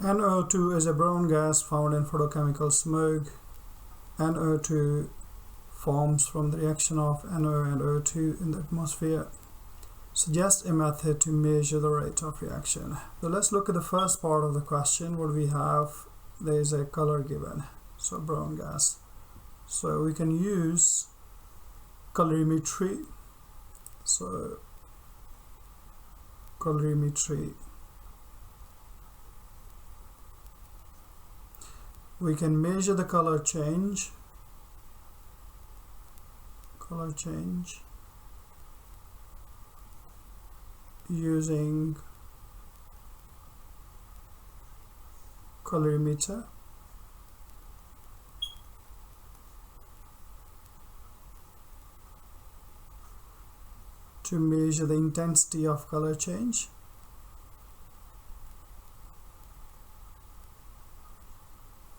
NO2 is a brown gas found in photochemical smoke. NO2 forms from the reaction of NO and O2 in the atmosphere. Suggest a method to measure the rate of reaction. So let's look at the first part of the question. What we have, there is a color given, so brown gas. So we can use colorimetry. So colorimetry, we can measure the color change using colorimeter. To measure the intensity of color change.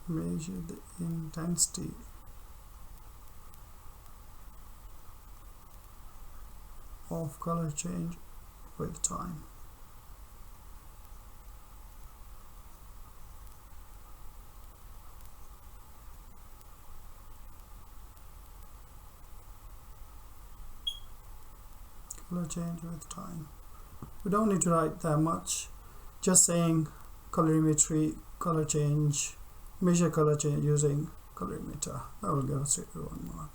Measure the intensity of color change with time. Color change with time. We don't need to write that much. Just saying colorimetry, color change, measure color change using colorimeter. That will give us 1 mark.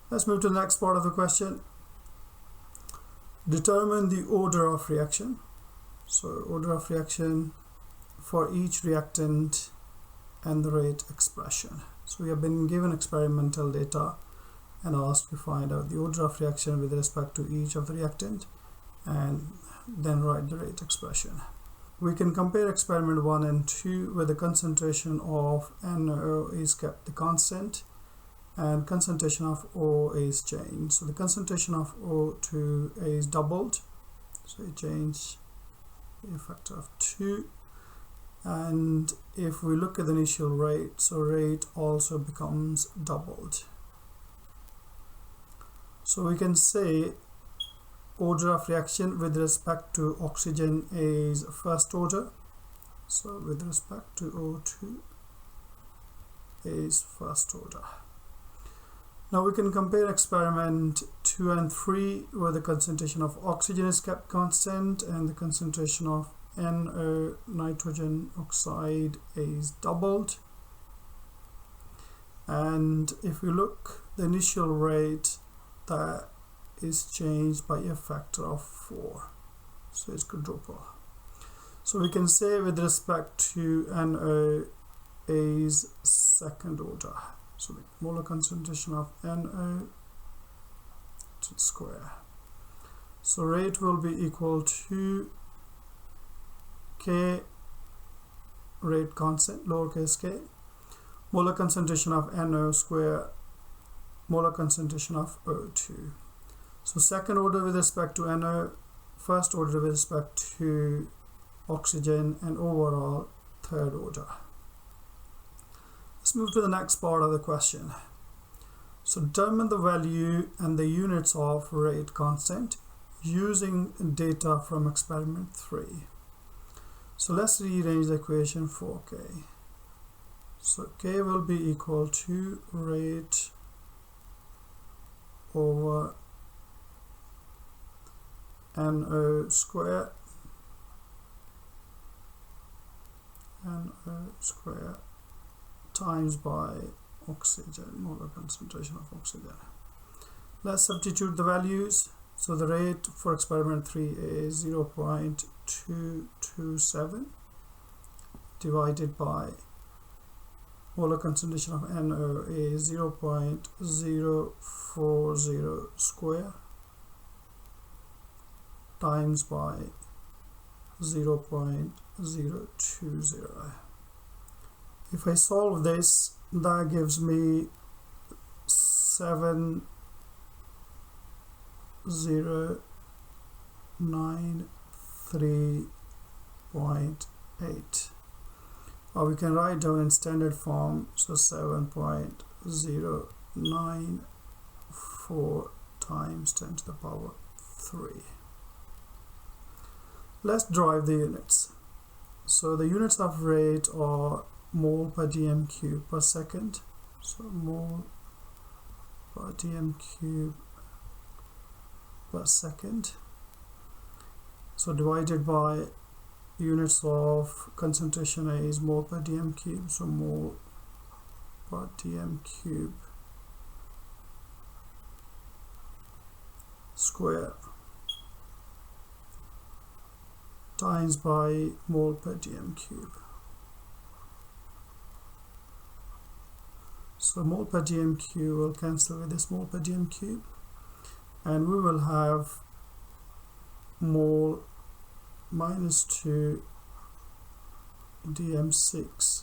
Let's move to the next part of the question. Determine the order of reaction. So order of reaction for each reactant and the rate expression. So we have been given experimental data and asked to find out the order of reaction with respect to each of the reactant and then write the rate expression. We can compare experiment 1 and 2 where the concentration of NO is kept the constant and concentration of O is changed. So the concentration of O2 is doubled, so it changed a factor of 2. And if we look at the initial rate, so rate also becomes doubled. So we can say order of reaction with respect to oxygen is first order. So with respect to O2 is first order. Now we can compare experiment 2 and 3 where the concentration of oxygen is kept constant and the concentration of NO, nitrogen oxide, is doubled. And if we look, the initial rate that is changed by a factor of 4, so it's quadruple. So we can say with respect to NO is second order. So the molar concentration of NO to the square. So rate will be equal to K, rate constant, lowercase k, molar concentration of NO square, molar concentration of O2. So second order with respect to NO, first order with respect to oxygen, and overall third order. Let's move to the next part of the question. So determine the value and the units of rate constant using data from experiment 3. So let's rearrange the equation for K. So K will be equal to rate over NO square, times by oxygen, molar concentration of oxygen. Let's substitute the values. So the rate for experiment 3 is 0.227 divided by molar concentration of NO is 0.040 square times by 0.020. If I solve this, that gives me 7093.8. Or we can write down in standard form, so 7.094 times 10 to the power 3. Let's derive the units. So the units of rate are mole per dm cube per second. So mole per dm cube per second. So divided by units of concentration A is mole per dm cube. So mole per dm cube square times by mole per dm cube. So mole per dm cube will cancel with this mole per dm cube, and we will have mole minus 2 dm6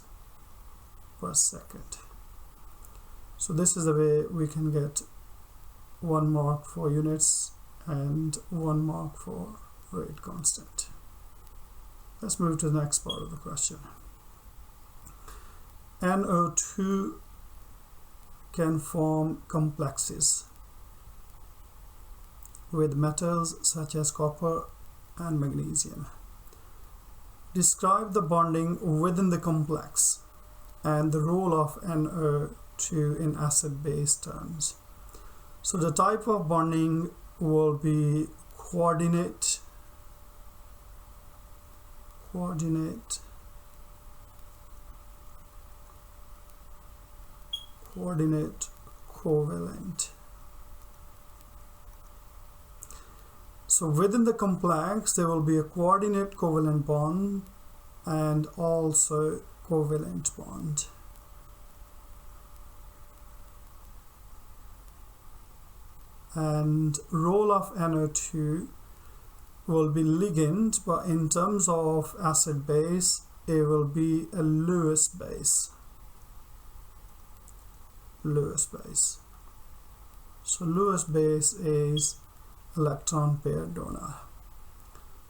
per second. So this is the way we can get 1 mark for units and 1 mark for rate constant. Let's move to the next part of the question. NO2 can form complexes with metals such as copper and magnesium. Describe the bonding within the complex and the role of NO2 in acid-base terms. So the type of bonding will be coordinate covalent. So within the complex there will be a coordinate covalent bond and also covalent bond. And role of NO2 will be ligand, but in terms of acid base it will be a Lewis base. So Lewis base is electron pair donor.